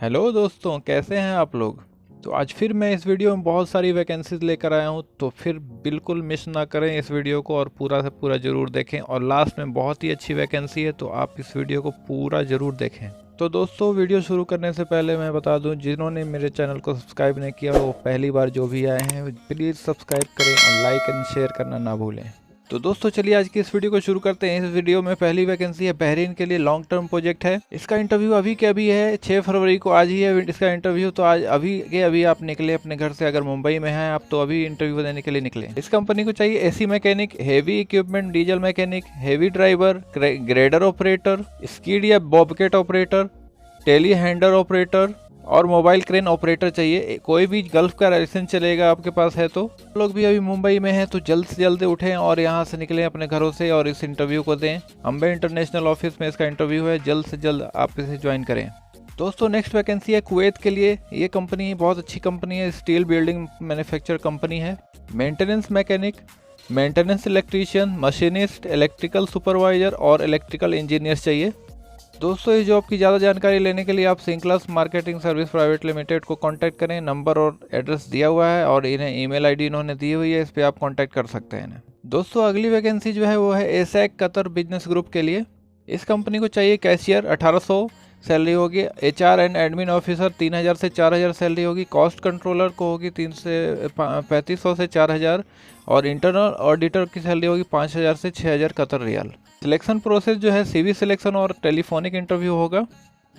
Hello दोस्तों, कैसे हैं आप लोग। तो आज फिर मैं इस वीडियो में बहुत सारी वैकेंसीज लेकर आया हूं, तो फिर बिल्कुल मिस ना करें इस वीडियो को और पूरा से पूरा ज़रूर देखें। और लास्ट में बहुत ही अच्छी वैकेंसी है, तो आप इस वीडियो को पूरा ज़रूर देखें। तो दोस्तों, वीडियो शुरू करने से पहले मैं बता दूं, जिन्होंने मेरे चैनल को सब्सक्राइब नहीं किया वो पहली बार जो भी आए हैं प्लीज़ सब्सक्राइब करें और लाइक एंड शेयर करना ना भूलें। तो दोस्तों चलिए आज की इस वीडियो को शुरू करते हैं। इस वीडियो में पहली वैकेंसी है बहरीन के लिए, लॉन्ग टर्म प्रोजेक्ट है। इसका इंटरव्यू अभी के अभी है, 6 फरवरी को आज ही है इसका इंटरव्यू। तो आज अभी के अभी आप निकले अपने घर से, अगर मुंबई में हैं आप तो अभी इंटरव्यू देने के लिए निकले। इस कंपनी को चाहिए AC mechanic, heavy equipment diesel mechanic, heavy driver, grader operator, skid या Bobcat operator, tele handler operator और मोबाइल क्रेन ऑपरेटर चाहिए। कोई भी गल्फ का लाइसेंस चलेगा आपके पास है। तो लोग भी अभी मुंबई में हैं तो जल्द से जल्द उठें और यहाँ से निकलें अपने घरों से और इस इंटरव्यू को दें। अम्बे इंटरनेशनल ऑफिस में इसका इंटरव्यू है, जल्द से जल्द आप इसे ज्वाइन करें। दोस्तों नेक्स्ट वैकेंसी है कुवैत के लिए। ये कंपनी बहुत अच्छी कंपनी है, स्टील बिल्डिंग मैन्युफैक्चर कंपनी है। Maintenance mechanic, maintenance electrician, machinist, electrical supervisor और इलेक्ट्रिकल इंजीनियर्स चाहिए। दोस्तों इस जॉब की ज़्यादा जानकारी लेने के लिए आप सिंक्लास मार्केटिंग सर्विस प्राइवेट लिमिटेड को कांटेक्ट करें। नंबर और एड्रेस दिया हुआ है और इन्हें ईमेल आईडी इन्होंने दी हुई है, इस पर आप कांटेक्ट कर सकते हैं इन्हें। दोस्तों अगली वैकेंसी जो है वो है एसैक कतर बिजनेस ग्रुप के लिए। इस कंपनी को चाहिए कैशियर, 1800 सैलरी होगी। एचआर एंड एडमिन ऑफिसर 3000 से 4000 सैलरी होगी। कॉस्ट कंट्रोलर को होगी 3500 से 4000 और इंटरनल ऑडिटर की सैलरी होगी 5000 से 6000 कतर रियाल। सिलेक्शन प्रोसेस जो है सीवी सिलेक्शन और टेलीफोनिक इंटरव्यू होगा।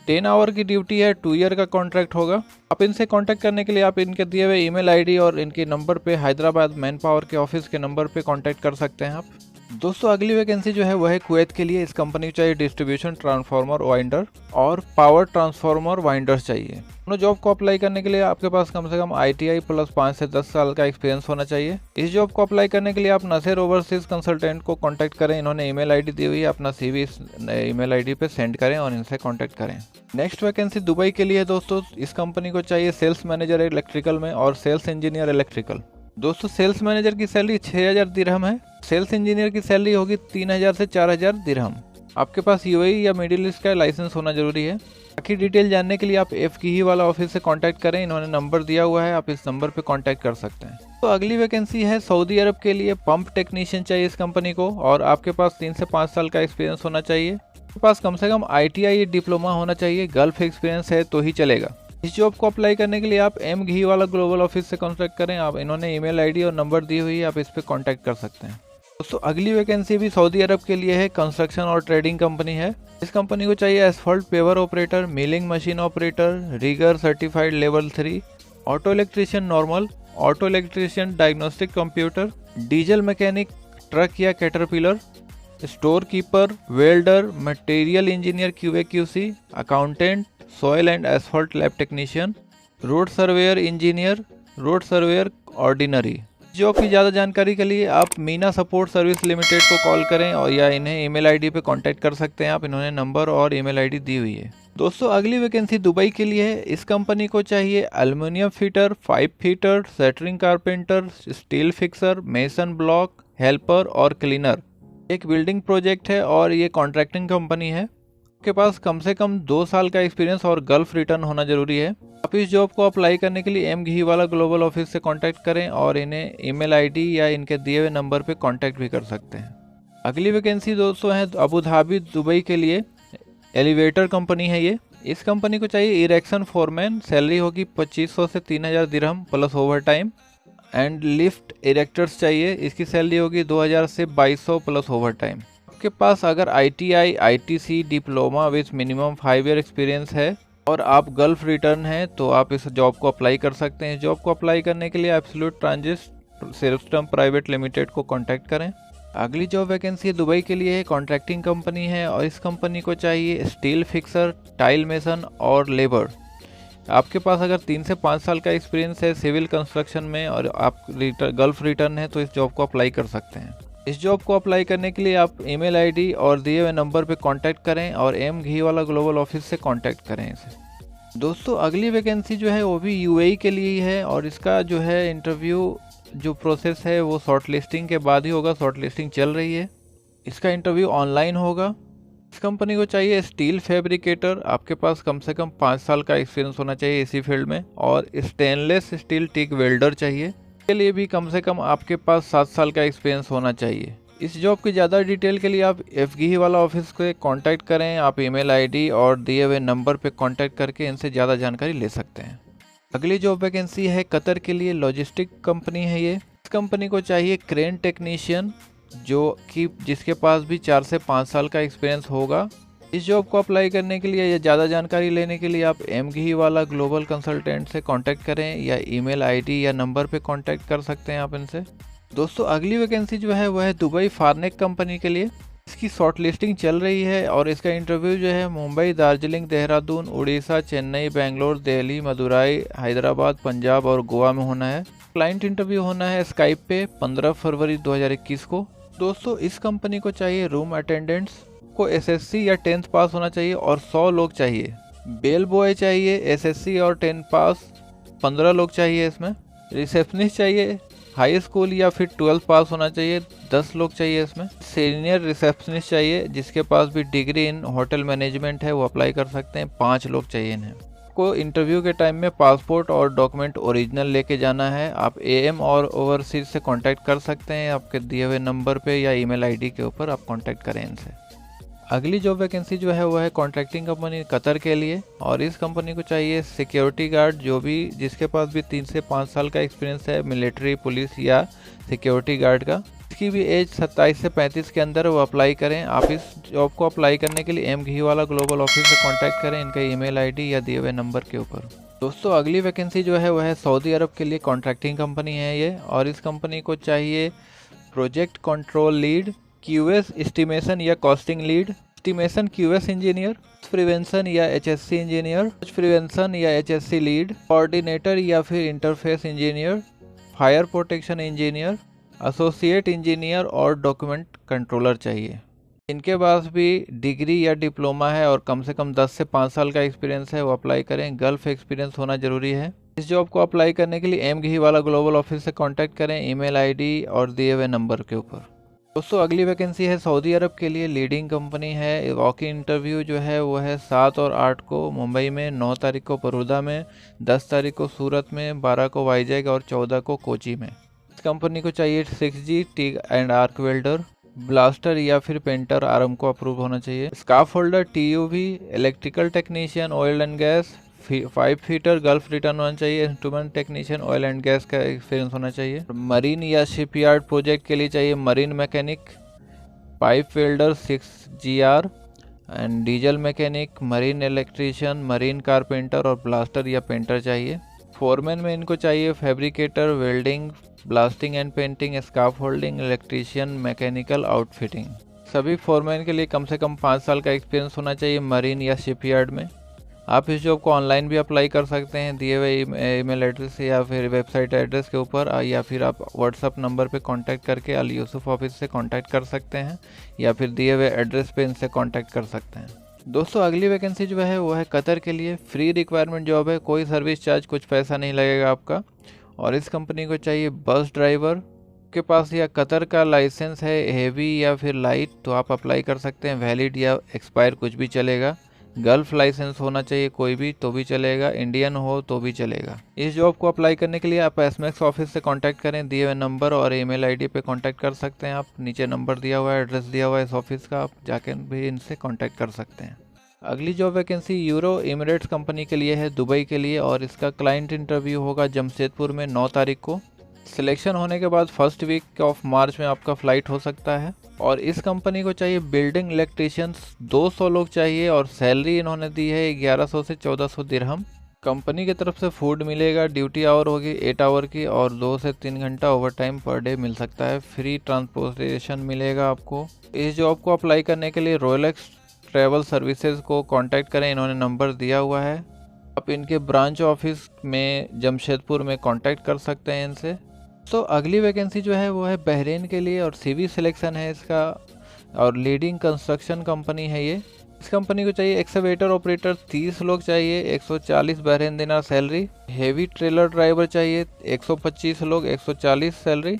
10 आवर की ड्यूटी है, 2 ईयर का कॉन्ट्रैक्ट होगा। आप इनसे कांटेक्ट करने के लिए आप इनके दिए हुए ईमेल आईडी और इनके नंबर पे हैदराबाद मैन पावर के ऑफिस के नंबर पे कांटेक्ट कर सकते हैं आप। दोस्तों अगली वैकेंसी जो है वो है कुवैत के लिए। इस कंपनी को चाहिए डिस्ट्रीब्यूशन ट्रांसफार्मर वाइंडर और पावर ट्रांसफार्मर वाइंडर्स चाहिए। दोनों जॉब को अप्लाई करने के लिए आपके पास कम से कम ITI प्लस 5 से 10 साल का एक्सपीरियंस होना चाहिए। इस जॉब को अप्लाई करने के लिए आप नसेर ओवरसीज कंसल्टेंट को कांटेक्ट करें। इन्होंने ईमेल आईडी दी हुई है, अपना CV इस ईमेल आईडी पे सेंड करें और इनसे कांटेक्ट करें। नेक्स्ट वैकेंसी दुबई के लिए है दोस्तों। इस कंपनी को चाहिए सेल्स मैनेजर इलेक्ट्रिकल में और सेल्स इंजीनियर इलेक्ट्रिकल। दोस्तों सेल्स मैनेजर की सैलरी 6000 दिरहम है। सेल्स इंजीनियर की सैलरी होगी 3000 से 4000 दिरहम। आपके पास UAE या मिडिल ईस्ट का लाइसेंस होना जरूरी है। बाकी डिटेल जानने के लिए आप FKE वाला ऑफिस से कांटेक्ट करें, इन्होंने नंबर दिया हुआ है, आप इस नंबर पे कांटेक्ट कर सकते हैं। तो अगली वैकेंसी है सऊदी अरब के लिए। पंप टेक्नीशियन चाहिए इस कंपनी को और आपके पास 3 से 5 साल का एक्सपीरियंस होना चाहिए। आपके पास कम से कम ITI डिप्लोमा होना चाहिए, गल्फ एक्सपीरियंस है तो ही चलेगा। इस जॉब को अप्लाई करने के लिए आप घी वाला ग्लोबल ऑफिस से कांटेक्ट करें। आप इन्होंने ईमेल आईडी और नंबर दी हुई है, आप इस पर कांटेक्ट कर सकते हैं। दोस्तों अगली वैकेंसी भी सऊदी अरब के लिए है, कंस्ट्रक्शन और ट्रेडिंग कंपनी है। इस कंपनी को चाहिए asphalt paver operator, milling machine operator, rigger certified level 3, auto electrician normal, auto electrician diagnostic computer, diesel mechanic truck या Caterpillar, store keeper, welder, material engineer QA/QC, accountant, soil and asphalt lab technician, road surveyor engineer, road surveyor ordinary. Job की ज़्यादा जानकारी के लिए आप Meena support service limited को call करें और या इन्हें ईमेल आईडी पे कांटेक्ट कर सकते हैं आप, इन्होंने नंबर और ईमेल आईडी दी हुई है। दोस्तों अगली वैकेंसी दुबई के लिए है। इस कंपनी को चाहिए aluminium fitter, pipe fitter, centering carpenter, steel fixer, mason block helper और क्लीनर। एक बिल्डिंग प्रोजेक्ट है और ये कॉन्ट्रैक्टिंग कंपनी है। आपके पास कम से कम 2 साल का एक्सपीरियंस और गल्फ रिटर्न होना जरूरी है। आप इस जॉब को अप्लाई करने के लिए घी वाला ग्लोबल ऑफिस से कांटेक्ट करें और इन्हें ईमेल आईडी या इनके दिए हुए नंबर पे कांटेक्ट भी कर सकते हैं। अगली वैकेंसी दोस्तों है अबू धाबी दुबई के लिए। एलिवेटर कंपनी है ये। इस कंपनी को चाहिए इरेक्शन फोरमैन, सैलरी होगी 2500 से 3000 दिरहम plus overtime. And lift erectors चाहिए, इसकी सैलरी होगी 2000 से 2200 प्लस ओवर टाइम। आपके पास अगर ITI ITC diploma with minimum 5 year experience है और आप गल्फ रिटर्न हैं तो आप इस जॉब को अप्लाई कर सकते हैं। जॉब को अप्लाई करने के लिए absolute transit system private limited को कांटेक्ट करें। अगली जॉब वैकेंसी दुबई के लिए है, कॉन्ट्रैक्टिंग कंपनी है और इस कंपनी को चाहिए स्टील फिक्सर, टाइल मेसन और लेबर। आपके पास अगर 3 से 5 साल का एक्सपीरियंस है सिविल कंस्ट्रक्शन में और आप गल्फ रिटर्न है तो इस जॉब को अप्लाई कर सकते हैं। इस जॉब को अप्लाई करने के लिए आप ईमेल आईडी और दिए हुए नंबर पर कांटेक्ट करें और घी वाला ग्लोबल ऑफिस से कांटेक्ट करें इसे। दोस्तों अगली वैकेंसी जो है वो भी UAE के लिए ही है और इसका जो है इंटरव्यू जो प्रोसेस है वो शॉर्ट लिस्टिंग के बाद ही होगा। शॉर्ट लिस्टिंग चल रही है। इसका इंटरव्यू ऑनलाइन होगा इस कंपनी को चाहिए स्टील फैब्रिकेटर, आपके पास कम से कम 5 साल का एक्सपीरियंस होना चाहिए इसी फील्ड में, और स्टेनलेस स्टील टिक वेल्डर चाहिए, इसके लिए भी कम से कम आपके पास 7 साल का एक्सपीरियंस होना चाहिए। इस जॉब की ज़्यादा डिटेल के लिए आप एफगी वाला ऑफिस को कांटेक्ट करें। आप ईमेल आईडी और दिए हुए नंबर पे कांटेक्ट करके इनसे ज़्यादा जानकारी ले सकते हैं। अगली जॉब वैकेंसी है कतर के लिए, लॉजिस्टिक कंपनी है ये। इस कंपनी को चाहिए क्रेन टेक्नीशियन, जो कि जिसके पास भी 4 से 5 साल का एक्सपीरियंस होगा। इस जॉब को अप्लाई करने के लिए या ज़्यादा जानकारी लेने के लिए आप एमगी वाला ग्लोबल कंसल्टेंट से कांटेक्ट करें, या ईमेल आईडी या नंबर पे कांटेक्ट कर सकते हैं आप इनसे। दोस्तों अगली वैकेंसी जो है वह है दुबई फार्नेक कंपनी के लिए। इसकी शॉर्ट लिस्टिंग चल रही है और इसका इंटरव्यू जो है मुंबई, दार्जिलिंग, देहरादून, उड़ीसा, चेन्नई, बेंगलोर, दिल्ली, मदुराई, हैदराबाद, पंजाब और गोवा में होना है। क्लाइंट इंटरव्यू होना है स्काइप पे 15 फरवरी 2021 को। दोस्तों इस कंपनी को चाहिए रूम अटेंडेंट्स, को एसएससी या 10th पास होना चाहिए और 100 लोग चाहिए। बेल बॉय चाहिए एसएससी और 10 पास, 15 लोग चाहिए इसमें। रिसेप्शनिस्ट चाहिए हाई स्कूल या फिर 12th पास होना चाहिए, 10 लोग चाहिए इसमें। सीनियर रिसेप्शनिस्ट चाहिए जिसके पास भी डिग्री इन होटल मैनेजमेंट है, वो अप्लाई कर सकते हैं, 5 लोग चाहिए इन्हें। को इंटरव्यू के टाइम में पासपोर्ट और डॉक्यूमेंट ओरिजिनल लेके जाना है। आप एएम और ओवरसीज से कांटेक्ट कर सकते हैं, आपके दिए हुए नंबर पे या ईमेल आईडी के ऊपर आप कांटेक्ट करें इनसे। अगली जॉब वैकेंसी जो है वो है कॉन्ट्रैक्टिंग कंपनी कतर के लिए, और इस कंपनी को चाहिए सिक्योरिटी गार्ड, जिसके पास भी 3 से 5 साल का एक्सपीरियंस है मिलिट्री, पुलिस या सिक्योरिटी गार्ड का। इसकी भी एज 27 से 35 के अंदर वो अप्लाई करें। आप इस जॉब को अप्लाई करने के लिए एमगी वाला ग्लोबल ऑफिस से कॉन्टैक्ट करें, इनका ईमेल आईडी या दिए हुए नंबर के ऊपर। दोस्तों अगली वैकेंसी जो है वह है सऊदी अरब के लिए कॉन्ट्रैक्टिंग कंपनी है ये, और इस कंपनी को चाहिए project control lead, QS estimation या costing lead, estimation QS engineer, prevention या एचएससी इंजीनियर, प्रिवेंशन या एचएससी लीड, कोऑर्डिनेटर या फिर interface engineer, fire protection engineer, associate engineer और डॉक्यूमेंट कंट्रोलर चाहिए। इनके पास भी डिग्री या डिप्लोमा है और कम से कम 10 से 5 साल का एक्सपीरियंस है, वो अप्लाई करें। गल्फ एक्सपीरियंस होना जरूरी है। इस जॉब को अप्लाई करने के लिए एमगी वाला ग्लोबल ऑफिस से कांटेक्ट करें, ईमेल आईडी और दिए हुए नंबर के ऊपर। दोस्तों अगली वैकेंसी है सऊदी अरब के लिए, लीडिंग कंपनी है। वॉक इन इंटरव्यू जो है वो है 7 और 8 को मुंबई में, 9 तारीख को बड़ौदा में, 10 तारीख को सूरत में, 12 को वाईजैग और 14 को कोची में। इस कंपनी को चाहिए 6G TIG and arc welder, blaster या फिर पेंटर आर्म को अप्रूव होना चाहिए, scarf holder, TUV, electrical technician, oil and gas, 5 fitter gulf return होना चाहिए, instrument technician oil and gas का एक्सपीरियंस होना चाहिए। मरीन या शिपयार्ड प्रोजेक्ट के लिए चाहिए marine mechanic, pipe welder 6GR and diesel mechanic, marine electrician, marine carpenter और ब्लास्टर या पेंटर चाहिए। फोरमैन में इनको चाहिए fabricator, welding, blasting and painting, scarf holding, electrician, mechanical outfitting. सभी फोरमैन के लिए कम से कम 5 साल का एक्सपीरियंस होना चाहिए मरीन या शिपयार्ड में। आप इस जॉब को ऑनलाइन भी अप्लाई कर सकते हैं दिए हुए ईमेल एड्रेस या फिर वेबसाइट एड्रेस के ऊपर, या फिर आप व्हाट्सअप नंबर पे कांटेक्ट करके अल यूसुफ ऑफिस से कांटेक्ट कर सकते हैं, या फिर दिए हुए एड्रेस पे इनसे कांटेक्ट कर सकते हैं। दोस्तों अगली वैकेंसी जो है वो है कतर के लिए, फ्री रिक्वायरमेंट जॉब है, कोई सर्विस चार्ज, कुछ पैसा नहीं लगेगा आपका। और इस कंपनी को चाहिए बस ड्राइवर। के पास या कतर का लाइसेंस है हेवी या फिर लाइट तो आप अप्लाई कर सकते हैं, वैलिड या एक्सपायर कुछ भी चलेगा। गल्फ लाइसेंस होना चाहिए कोई भी तो भी चलेगा, इंडियन हो तो भी चलेगा। इस जॉब को अप्लाई करने के लिए आप एसमैक्स ऑफिस से कांटेक्ट करें, दिए हुए नंबर और ईमेल आईडी पे कांटेक्ट कर सकते हैं आप। नीचे नंबर दिया हुआ है, एड्रेस दिया हुआ है इस ऑफिस का, आप जाकर भी इनसे कांटेक्ट कर सकते हैं। अगली job vacancy euro Emirates company के लिए है, दुबई के लिए, और इसका क्लाइंट इंटरव्यू होगा जमशेदपुर में 9 तारीख को। सिलेक्शन होने के बाद फर्स्ट वीक ऑफ मार्च में आपका फ़्लाइट हो सकता है। और इस कंपनी को चाहिए बिल्डिंग इलेक्ट्रीशियंस, 200 लोग चाहिए, और सैलरी इन्होंने दी है 1100 से 1400 दिरहम। कंपनी की तरफ से फूड मिलेगा, ड्यूटी आवर होगी 8 आवर की, और 2 से 3 घंटा over time per day meal सकता है। फ्री ट्रांसपोर्टेशन मिलेगा आपको। इस जॉब को अप्लाई करने के लिए रोलेक्स ट्रैवल सर्विसेज को कांटेक्ट करें, इन्होंने नंबर दिया हुआ है। आप इनके ब्रांच ऑफिस में जमशेदपुर में कांटेक्ट कर सकते हैं इनसे। तो अगली वैकेंसी जो है वो है बहरीन के लिए, और सीवी सिलेक्शन है इसका, और लीडिंग कंस्ट्रक्शन कंपनी है ये। इस कंपनी को चाहिए एक्सकवेटर ऑपरेटर, 30 लोग चाहिए, 140 बहरीन दिनार सैलरी। हेवी ट्रेलर ड्राइवर चाहिए 125 लोग, 140 सैलरी।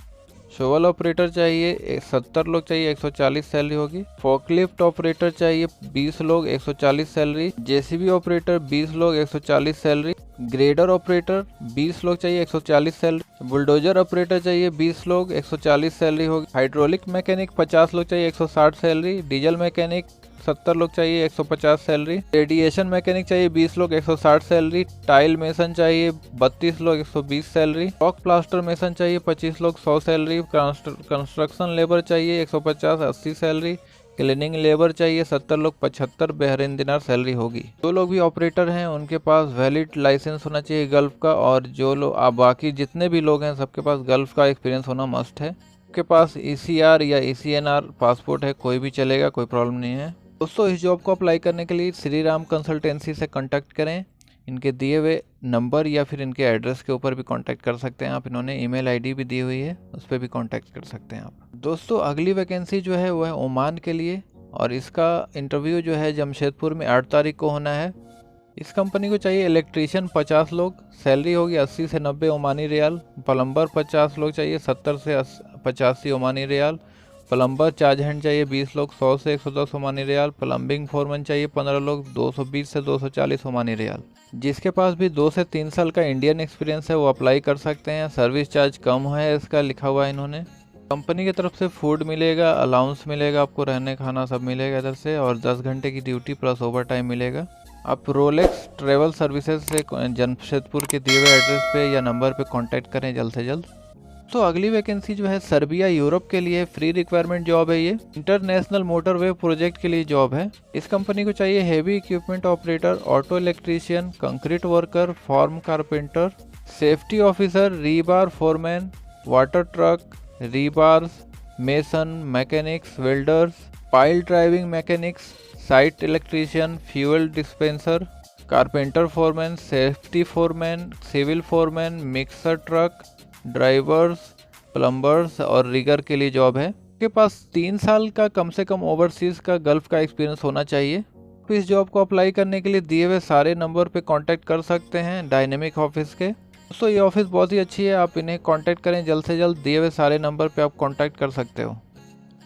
शोवल ऑपरेटर चाहिए 70 लोग चाहिए, 140 सैलरी होगी। फोकलिफ्ट ऑपरेटर चाहिए 20 लोग, 140 सैलरी। जेसीबी ऑपरेटर 20 लोग, 140 सैलरी। ग्रेडर ऑपरेटर 20 लोग चाहिए, 140 सैलरी। बुलडोजर ऑपरेटर चाहिए 20 लोग, 140 सैलरी होगी। हाइड्रोलिक मैकेनिक 50 लोग चाहिए, 160 सैलरी। डीजल मैकेनिक 70 लोग चाहिए, 150 सैलरी। रेडिएशन मैकेनिक चाहिए 20 लोग, 160 सैलरी। टाइल मेसन चाहिए 32 लोग, 120 सैलरी। रॉक प्लास्टर मेसन चाहिए 25 लोग, 100 सैलरी। कंस्ट्रक्शन लेबर चाहिए 150, 80 सैलरी। क्लीनिंग लेबर चाहिए 70 लोग, 75 बहरीन दिनार सैलरी होगी। जो लोग भी ऑपरेटर हैं उनके पास वैलिड लाइसेंस होना चाहिए गल्फ का, और जो लोग बाकी जितने भी लोग हैं सबके पास गल्फ का एक्सपीरियंस होना मस्ट है। आपके पास ECR या ECNR पासपोर्ट है, कोई भी चलेगा, कोई प्रॉब्लम नहीं है। दोस्तों इस जॉब को अप्लाई करने के लिए श्री राम कंसल्टेंसी से कांटेक्ट करें। इनके दिए हुए नंबर या फिर इनके एड्रेस के ऊपर भी कांटेक्ट कर सकते हैं आप। इन्होंने ईमेल आईडी भी दी हुई है, उस पर भी कांटेक्ट कर सकते हैं आप। दोस्तों अगली वैकेंसी जो है वो है ओमान के लिए, और इसका इंटरव्यू जो है जमशेदपुर में 8 तारीख को होना है। इस कंपनी को चाहिए इलेक्ट्रीशियन 50 लोग, सैलरी होगी 80 से 90 ओमानी रियाल। प्लम्बर 50 लोग चाहिए, 70 से 85 Omani riyal. Plumber charge hand चाहिए 20 लोग, 100 से 110 ओमानी रियाल। प्लम्बिंग फोरमैन चाहिए 15 लोग, 220 से 240 ओमानी रियाल। जिसके पास भी 2 से 3 साल का इंडियन एक्सपीरियंस है वो अप्लाई कर सकते हैं। सर्विस चार्ज कम है इसका, लिखा हुआ है इन्होंने। कंपनी की तरफ से फूड मिलेगा, अलाउंस मिलेगा, आपको रहने खाना सब मिलेगा इधर से, और 10 घंटे की ड्यूटी प्लस ओवर टाइम मिलेगा। आप रोलेक्स ट्रेवल सर्विसेज से जमशेदपुर के दिए हुए एड्रेस पे या नंबर पे कांटेक्ट करें जल्द से जल्द। तो अगली वैकेंसी जो है सर्बिया यूरोप के लिए फ्री रिक्वायरमेंट जॉब है। ये इंटरनेशनल मोटरवे प्रोजेक्ट के लिए जॉब है। इस कंपनी को चाहिए heavy equipment operator, auto electrician, concrete worker, form carpenter, safety officer, rebar foreman, water truck, rebars, mason, mechanics, welders, pile driving mechanics, site electrician, fuel dispenser, carpenter foreman, safety foreman, civil foreman, mixer truck, drivers, plumbers और rigger के लिए job है। आपके पास 3 साल का कम से कम overseas का gulf का एक्सपीरियंस होना चाहिए। आप इस जॉब को अप्लाई करने के लिए दिए हुए सारे नंबर पे कांटेक्ट कर सकते हैं डायनेमिक ऑफिस के। दोस्तों ये ऑफिस बहुत ही अच्छी है, आप इन्हें कांटेक्ट करें जल्द से जल्द, दिए हुए सारे नंबर पे आप कांटेक्ट कर सकते हो।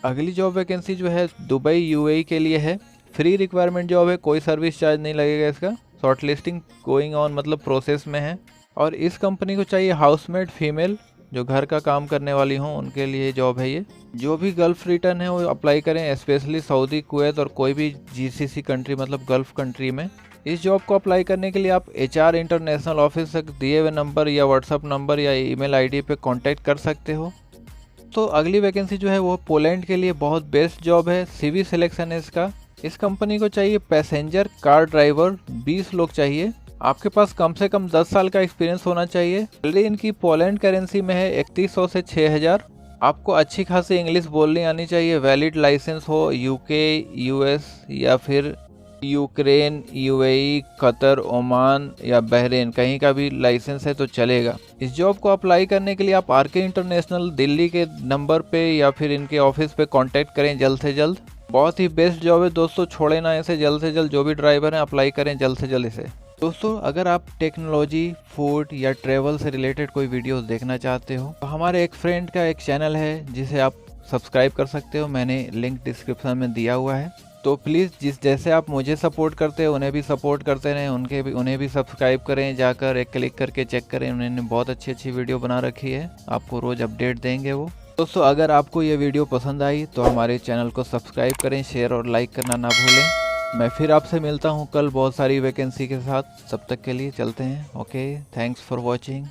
अगली जॉब वैकेंसी जो है दुबई UAE के लिए है। फ्री रिक्वायरमेंट जॉब है, कोई सर्विस चार्ज नहीं लगेगा इसका। शॉर्ट लिस्टिंग गोइंग ऑन, मतलब प्रोसेस में है। और इस कंपनी को चाहिए हाउसमेड फीमेल, जो घर का काम करने वाली हों उनके लिए जॉब है ये। जो भी गल्फ रिटर्न है वो अप्लाई करें, स्पेशली सऊदी, कुवैत और कोई भी GCC कंट्री, मतलब गल्फ कंट्री में। इस जॉब को अप्लाई करने के लिए आप HR इंटरनेशनल ऑफिस से दिए हुए नंबर या व्हाट्सअप नंबर या ईमेल ID पे कांटेक्ट कर सकते हो। तो अगली वैकेंसी जो है वो पोलैंड के लिए बहुत बेस्ट जॉब है। CV सिलेक्शन है इसका। इस कंपनी को चाहिए पैसेंजर कार ड्राइवर, 20 लोग चाहिए। आपके पास कम से कम 10 साल का एक्सपीरियंस होना चाहिए। सैलरी इनकी पोलैंड करेंसी में है 3100 से 6000। आपको अच्छी खासी इंग्लिश बोलनी आनी चाहिए, वैलिड लाइसेंस हो UK, US या फिर यूक्रेन, UAE, कतर, ओमान या बहरीन, कहीं का भी लाइसेंस है तो चलेगा। इस जॉब को अप्लाई करने के लिए आप RK इंटरनेशनल दिल्ली के नंबर पे या फिर इनके ऑफिस पे कांटेक्ट करें जल्द से जल्द। बहुत ही बेस्ट जॉब है दोस्तों, छोड़े ना इसे, जल्द से जल्द जो भी ड्राइवर हैं अप्लाई करें जल्द से जल्द इसे। दोस्तों अगर आप टेक्नोलॉजी, फूड या ट्रैवल से रिलेटेड कोई वीडियोस देखना चाहते हो तो हमारे एक फ्रेंड का एक चैनल है जिसे आप सब्सक्राइब कर सकते हो, मैंने लिंक डिस्क्रिप्शन में दिया हुआ है। तो प्लीज़ जैसे आप मुझे सपोर्ट करते हो उन्हें भी सपोर्ट करते रहें, उन्हें भी सब्सक्राइब करें, जाकर एक क्लिक करके चेक करें, उन्होंने बहुत अच्छी वीडियो बना रखी है, आपको रोज़ अपडेट देंगे वो। दोस्तों अगर आपको ये वीडियो पसंद आई तो हमारे चैनल को सब्सक्राइब करें, शेयर और लाइक करना ना भूलें। मैं फिर आपसे मिलता हूँ कल बहुत सारी वैकेंसी के साथ, तब तक के लिए चलते हैं। Okay, thanks for watching.